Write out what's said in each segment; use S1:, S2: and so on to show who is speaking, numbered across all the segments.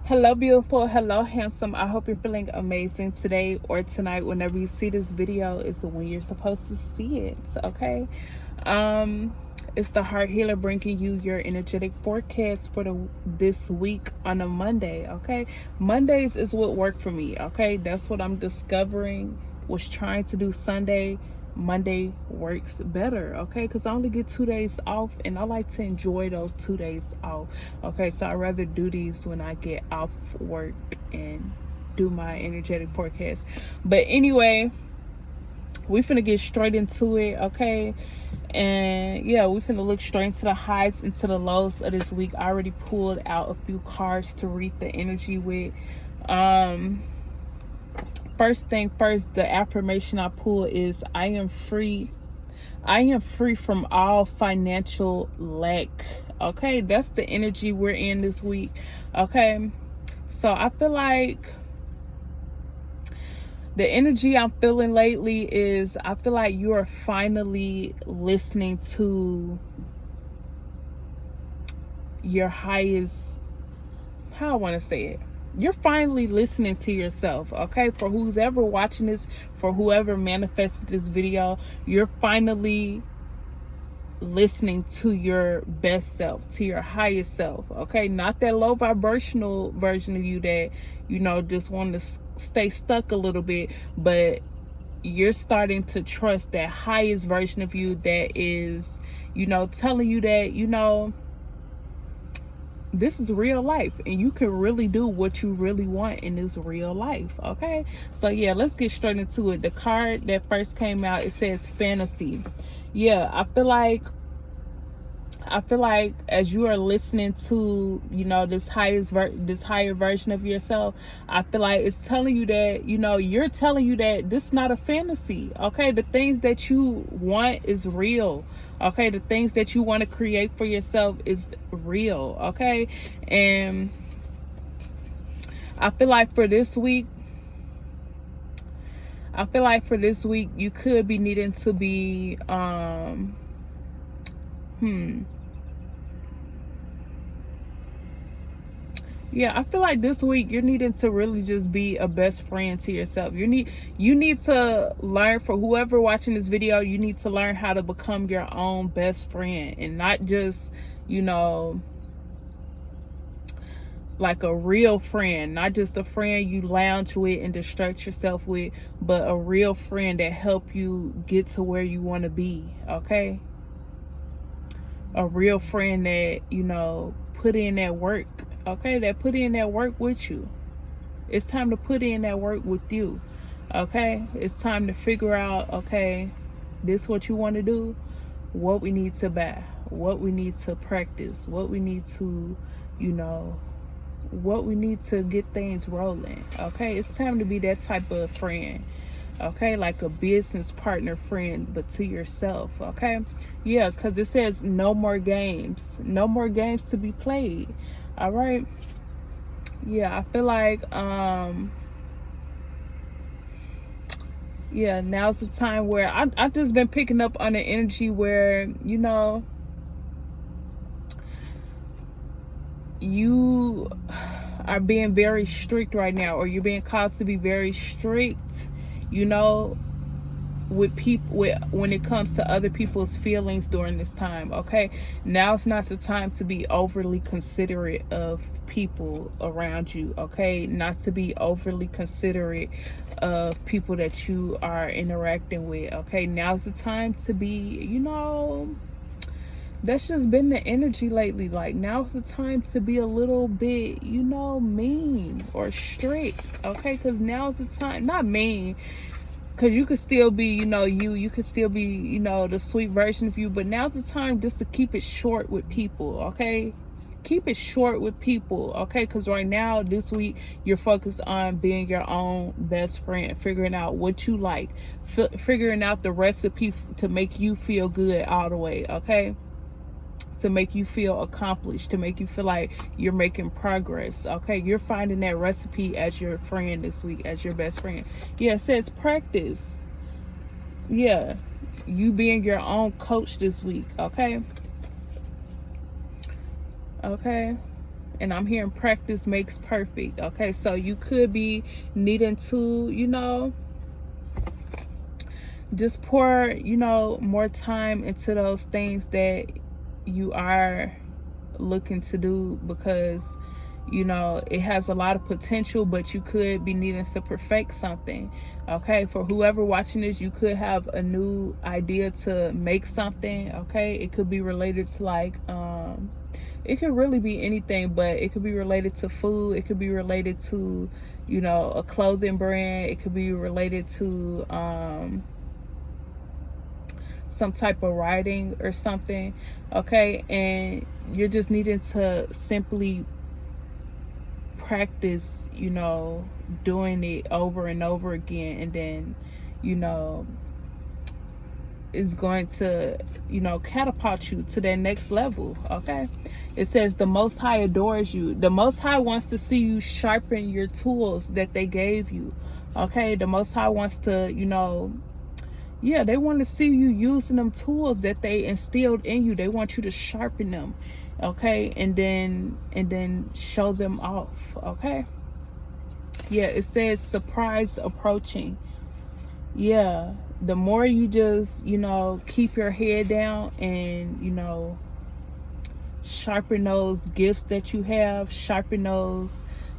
S1: Hello, beautiful. Hello, handsome. I hope you're feeling amazing today or tonight. Whenever you see this video, is when you're supposed to see it. Okay. It's the Heart Healer bringing you your energetic forecast for this week on a Monday. Okay. Mondays is what worked for me. Okay. That's what I'm discovering. Was trying to do Sunday. Monday works better, okay, because I only get 2 days off and I like to enjoy those 2 days off. Okay, so I'd rather do these when I get off work and do my energetic forecast. But anyway, we finna get straight into it, okay? And yeah, we finna look straight into the highs, into the lows of this week. I already pulled out a few cards to read the energy with. First thing first, the affirmation I pull is I am free. I am free from all financial lack. Okay, that's the energy we're in this week. Okay, so I feel like the energy I'm feeling lately is I feel like you are finally listening to your highest, how I want to say it. You're finally listening to yourself, okay? For who's ever watching this, for whoever manifested this video, you're finally listening to your best self, to your highest self, okay? Not that low vibrational version of you that, just want to stay stuck a little bit, but you're starting to trust that highest version of you that is, telling you that, this is real life and you can really do what you really want in this real life. Okay, so yeah, let's get straight into it. The card that first came out, it says fantasy. Yeah, I feel like as you are listening to this higher version of yourself, I feel like it's telling you that you're telling you that this is not a fantasy. Okay, the things that you want is real. Okay, the things that you want to create for yourself is real. Okay, and I feel like for this week you could be needing to be yeah, I feel like this week you're needing to really just be a best friend to yourself. You need to learn, for whoever watching this video, you need to learn how to become your own best friend and not just, like a real friend, not just a friend you lounge with and distract yourself with, but a real friend that help you get to where you want to be, okay? A real friend that, put in that work, okay? That put in that work with you. It's time to put in that work with you, okay? It's time to figure out, okay, this is what you want to do, what we need to buy, what we need to practice, what we need to, what we need to get things rolling, okay? It's time to be that type of friend, okay? Like a business partner friend, but to yourself, okay? Yeah, because it says no more games to be played. All right, yeah, I feel like yeah, now's the time where I've just been picking up on the energy where you are being very strict right now, or you're being called to be very strict, with people, when it comes to other people's feelings during this time. Okay, now it's not the time to be overly considerate of people around you. Okay, not to be overly considerate of people that you are interacting with. Okay, now's the time to be, that's just been the energy lately. Like, now's the time to be a little bit, mean or strict. Okay, because now's the time, not mean, because you could still be, you could still be, the sweet version of you. But now's the time just to keep it short with people, okay? Keep it short with people, okay? Because right now, this week, you're focused on being your own best friend, figuring out what you like, figuring out the recipe to make you feel good all the way, okay? To make you feel accomplished, to make you feel like you're making progress, okay? You're finding that recipe as your friend this week, as your best friend. Yeah, it says practice. Yeah, you being your own coach this week, okay? Okay, And I'm hearing practice makes perfect. Okay, so you could be needing to, just pour, more time into those things that you are looking to do, because it has a lot of potential, but you could be needing to perfect something. Okay, for whoever watching this, you could have a new idea to make something. Okay, it could be related to like it could really be anything, but it could be related to food, it could be related to a clothing brand, it could be related to some type of writing or something. Okay, and you're just needing to simply practice, doing it over and over again, and then is going to catapult you to that next level. Okay, it says the Most High adores you. The Most High wants to see you sharpen your tools that they gave you. Okay, the Most High wants to they want to see you using them tools that they instilled in you. They want you to sharpen them. Okay, and then show them off. Okay, it says surprise approaching. The more you just keep your head down and sharpen those gifts that you have, sharpen those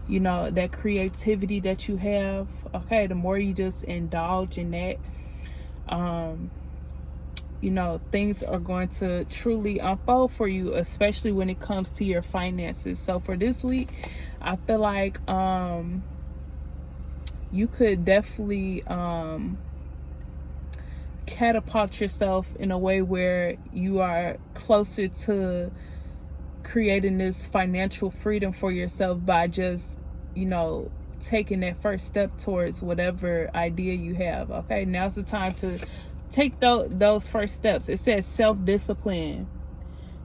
S1: that creativity that you have. Okay, the more you just indulge in that, things are going to truly unfold for you, especially when it comes to your finances. So for this week, I feel like you could definitely catapult yourself in a way where you are closer to creating this financial freedom for yourself by just taking that first step towards whatever idea you have. Okay, now's the time to take those first steps. It says self-discipline.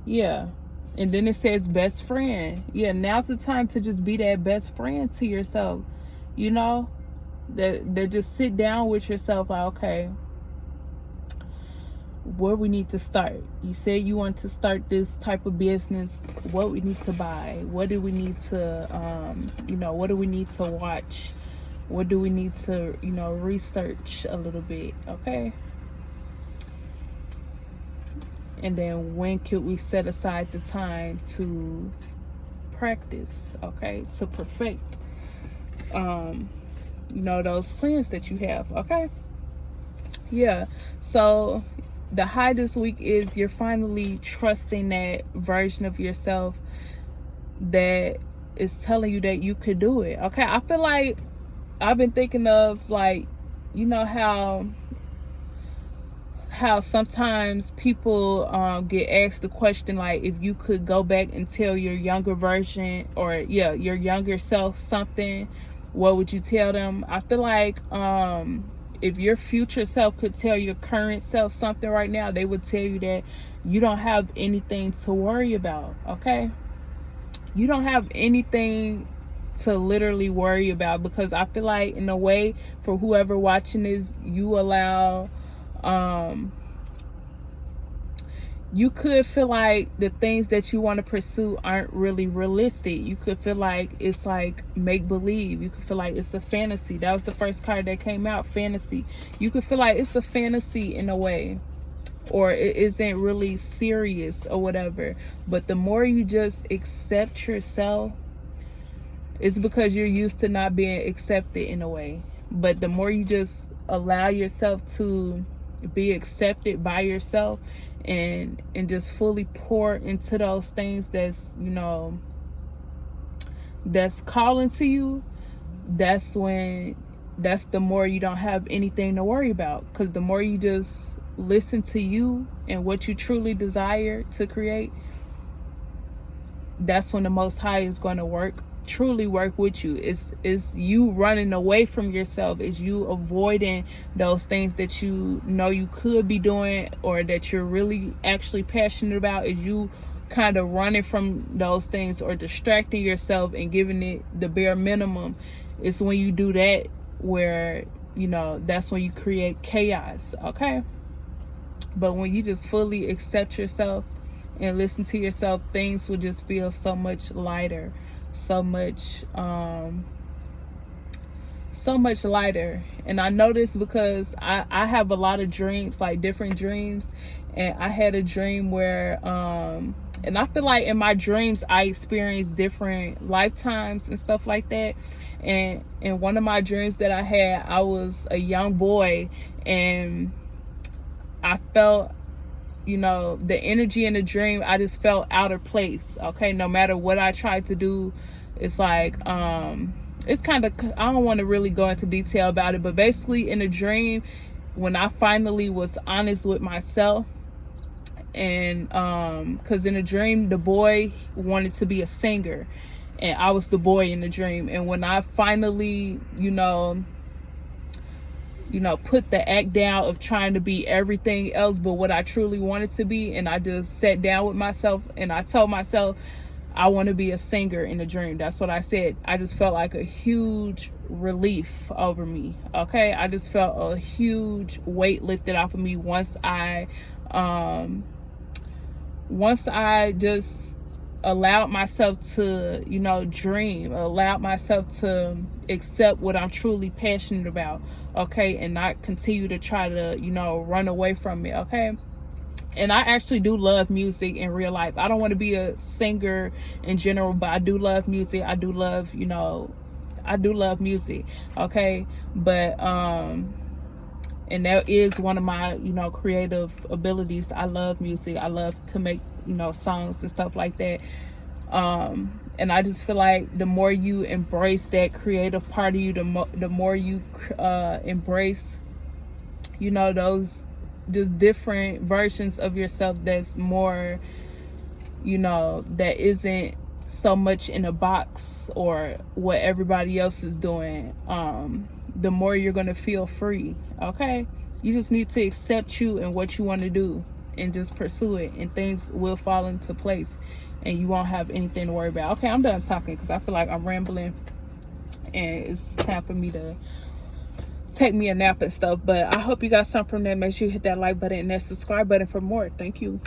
S1: And then it says best friend. Now's the time to just be that best friend to yourself. That just sit down with yourself like, okay, where we need to start. You said you want to start this type of business. What we need to buy, what do we need to what do we need to watch, what do we need to research a little bit. Okay, and then when could we set aside the time to practice, okay, to perfect those plans that you have. Okay, so the high this week is you're finally trusting that version of yourself that is telling you that you could do it. Okay, I feel like I've been thinking of like, how sometimes people get asked the question like, if you could go back and tell your younger version or your younger self something, what would you tell them? I feel like if your future self could tell your current self something right now, they would tell you that you don't have anything to worry about. Okay, you don't have anything to literally worry about, because I feel like in a way, for whoever watching this, you allow you could feel like the things that you want to pursue aren't really realistic. You could feel like it's like make-believe. You could feel like it's a fantasy. That was the first card that came out, fantasy. You could feel like it's a fantasy in a way, or it isn't really serious or whatever. But the more you just accept yourself, it's because you're used to not being accepted in a way. But the more you just allow yourself to be accepted by yourself and just fully pour into those things that's that's calling to you, that's the more you don't have anything to worry about. Because the more you just listen to you and what you truly desire to create, that's when the Most High is going to truly work with you. It's you running away from yourself, is you avoiding those things that you could be doing or that you're really actually passionate about, is you kind of running from those things or distracting yourself and giving it the bare minimum. It's when you do that where that's when you create chaos. Okay, but when you just fully accept yourself and listen to yourself, things will just feel so much lighter, so much lighter. And I know this because I have a lot of dreams, like different dreams. And I had a dream where and I feel like in my dreams I experienced different lifetimes and stuff like that. And in one of my dreams that I had, I was a young boy, and I felt, you know, the energy in the dream, I just felt out of place. Okay, no matter what I tried to do, it's like it's kind of, I don't want to really go into detail about it, but basically in a dream, when I finally was honest with myself, and because in a dream the boy wanted to be a singer, and I was the boy in the dream. And when I finally, you know, put the act down of trying to be everything else but what I truly wanted to be, and I just sat down with myself and I told myself I want to be a singer in a dream. That's what I said. I just felt like a huge relief over me. Okay, I just felt a huge weight lifted off of me once I just allowed myself to, you know, dream, allowed myself to accept what I'm truly passionate about, okay, and not continue to try to, you know, run away from it, okay. And I actually do love music in real life. I don't want to be a singer in general, but I do love music. I do love, you know, I do love music, okay. But and that is one of my, you know, creative abilities. I love music. I love to make, you know, songs and stuff like that. And I just feel like the more you embrace that creative part of you, the more you embrace, you know, those just different versions of yourself that's more, you know, that isn't so much in a box or what everybody else is doing, the more you're gonna feel free, okay. You just need to accept you and what you want to do and just pursue it, and things will fall into place and you won't have anything to worry about. Okay, I'm done talking because I feel like I'm rambling and it's time for me to take me a nap and stuff. But I hope you got something from that. Make sure you hit that like button and that subscribe button for more. Thank you.